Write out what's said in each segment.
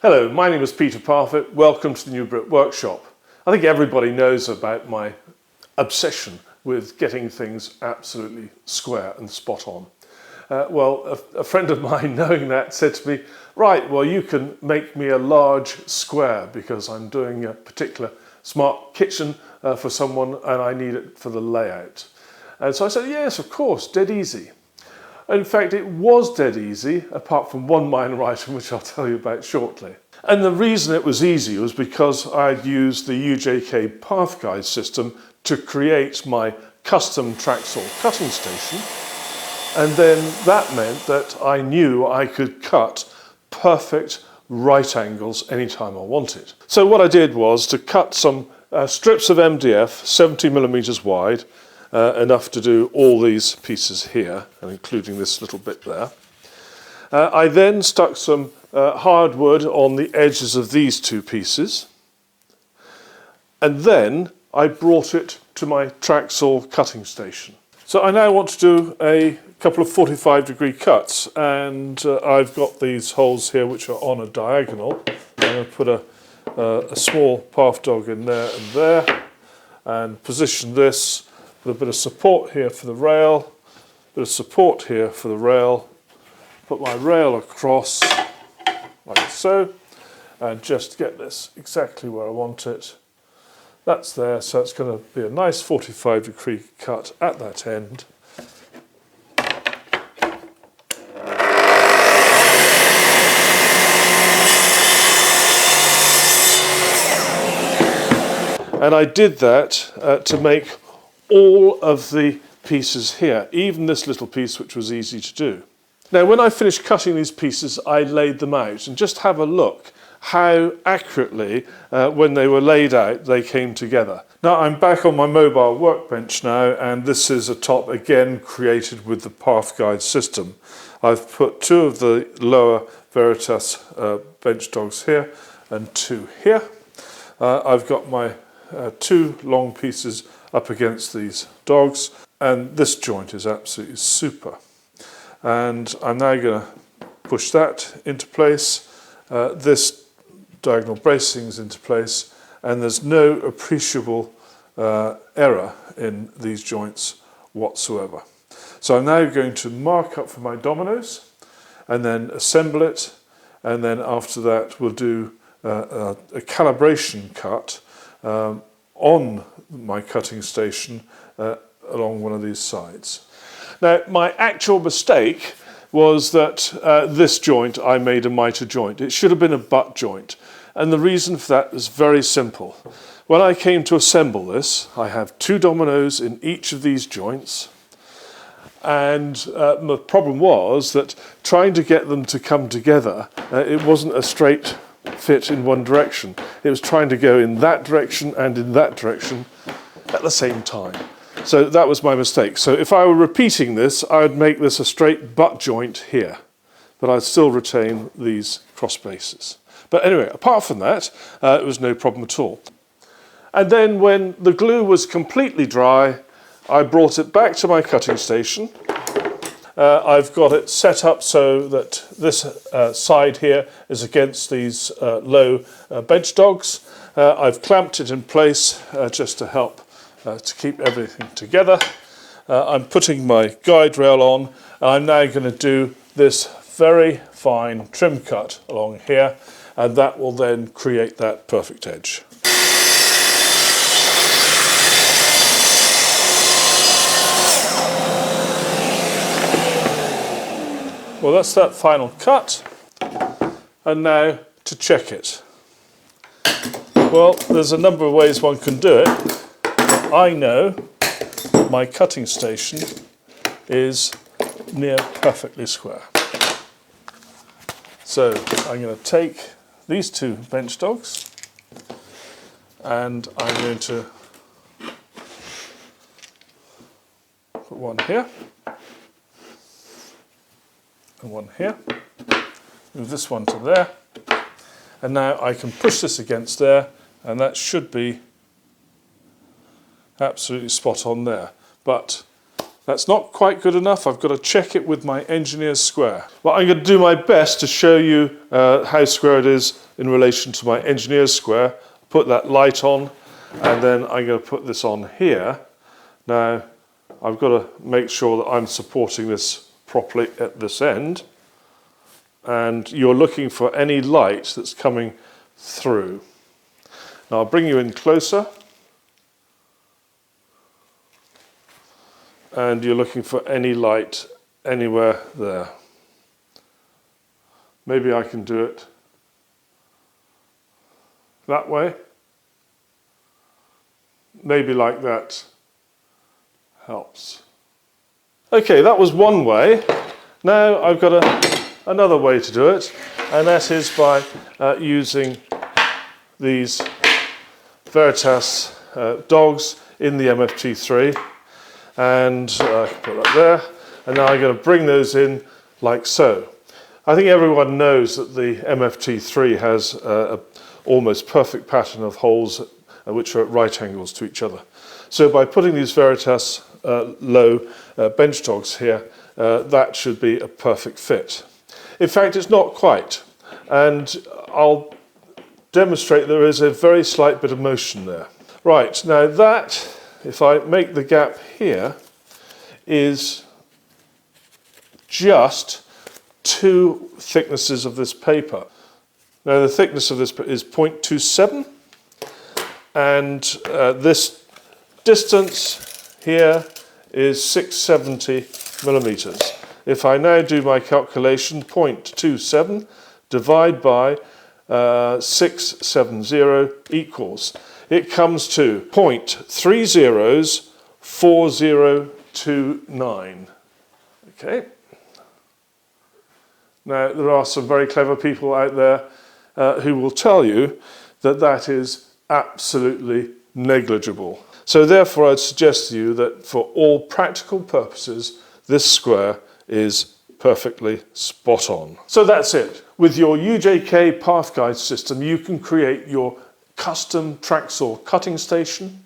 Hello, my name is Peter Parfit. Welcome to the new Brit workshop. I think everybody knows about my obsession with getting things absolutely square and spot on. A friend of mine, knowing that, said to me, right, well, you can make me a large square because I'm doing a particular smart kitchen for someone and I need it for the layout. And so I said, yes, of course, dead easy. In fact, it was dead easy, apart from one minor item, which I'll tell you about shortly. And the reason it was easy was because I'd used the UJK Parf Guide System to create my custom track saw cutting station. And then that meant that I knew I could cut perfect right angles anytime I wanted. So what I did was to cut some strips of MDF 70mm wide, enough to do all these pieces here, and including this little bit there. I then stuck some hardwood on the edges of these two pieces, and then I brought it to my track saw cutting station. So I now want to do a couple of 45-degree cuts, and I've got these holes here which are on a diagonal. I'm going to put a small Parf dog in there, and position this with a bit of support here for the rail, bit of support here for the rail, put my rail across like so, and just get this exactly where I want it. That's there, so it's going to be a nice 45-degree cut at that end. And I did that to make all of the pieces here, even this little piece, which was easy to do. Now, when I finished cutting these pieces, I laid them out, and just have a look how accurately, when they were laid out, they came together. Now, I'm back on my mobile workbench now, and this is a top, again, created with the Parf Guide system. I've put two of the lower Veritas bench dogs here, and two here. I've got my two long pieces up against these dogs, and this joint is absolutely super. And I'm now going to push that into place, this diagonal bracings into place, and there's no appreciable error in these joints whatsoever. So I'm now going to mark up for my dominoes and then assemble it, and then after that we'll do a calibration cut on my cutting station along one of these sides. Now, my actual mistake was that this joint I made a mitre joint. It should have been a butt joint, and the reason for that is very simple. When I came to assemble this, I have two dominoes in each of these joints, and the problem was that trying to get them to come together, it wasn't a straight fit in one direction. It was trying to go in that direction and in that direction at the same time. So that was my mistake. So if I were repeating this, I would make this a straight butt joint here, but I'd still retain these cross bases. But anyway, apart from that, it was no problem at all. And then when the glue was completely dry, I brought it back to my cutting station. I've got it set up so that this side here is against these low bench dogs. I've clamped it in place just to help to keep everything together. I'm putting my guide rail on, and I'm now going to do this very fine trim cut along here, and that will then create that perfect edge. Well, that's that final cut, and now to check it. Well, there's a number of ways one can do it. I know my cutting station is near perfectly square. So I'm going to take these two bench dogs, and I'm going to put one here and one here, move this one to there, and now I can push this against there, and that should be absolutely spot on there. But That's not quite good enough. I've got to check it with my engineer's square. Well, I'm going to do my best to show you how square it is in relation to my engineer's square. Put that light on, and then I'm going to put this on here. Now, I've got to make sure that I'm supporting this properly at this end. And you're looking for any light that's coming through. Now, I'll bring you in closer. And you're looking for any light anywhere there. Maybe I can do it that way. Maybe like that helps. Okay, that was one way. Now I've got another way to do it, and that is by using these Veritas dogs in the MFT3. And I can put that there, and now I'm going to bring those in like so. I think everyone knows that the MFT3 has an almost perfect pattern of holes which are at right angles to each other. So by putting these Veritas low bench dogs here, that should be a perfect fit. In fact, it's not quite, and I'll demonstrate there is a very slight bit of motion there. Right, now that, if I make the gap here, is just 2 thicknesses of this paper. Now the thickness of this is 0.27, and this distance here is 670 millimeters. If I now do my calculation, 0.27 divide by 670 equals, it comes to 0.304029. Okay. Now there are some very clever people out there who will tell you that that is absolutely negligible. So therefore I'd suggest to you that for all practical purposes, this square is perfectly spot on. So that's it. With your UJK Parf Guide System, you can create your custom track saw cutting station.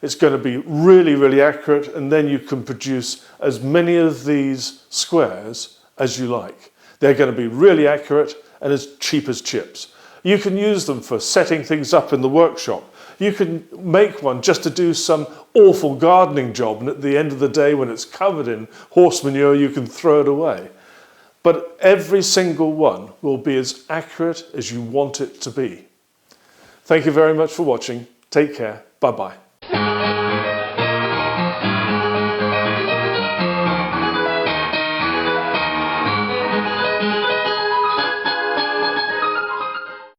It's going to be really, really accurate, and then you can produce as many of these squares as you like. They're going to be really accurate and as cheap as chips. You can use them for setting things up in the workshop. You can make one just to do some awful gardening job, and at the end of the day when it's covered in horse manure you can throw it away. But every single one will be as accurate as you want it to be. Thank you very much for watching. Take care. Bye-bye.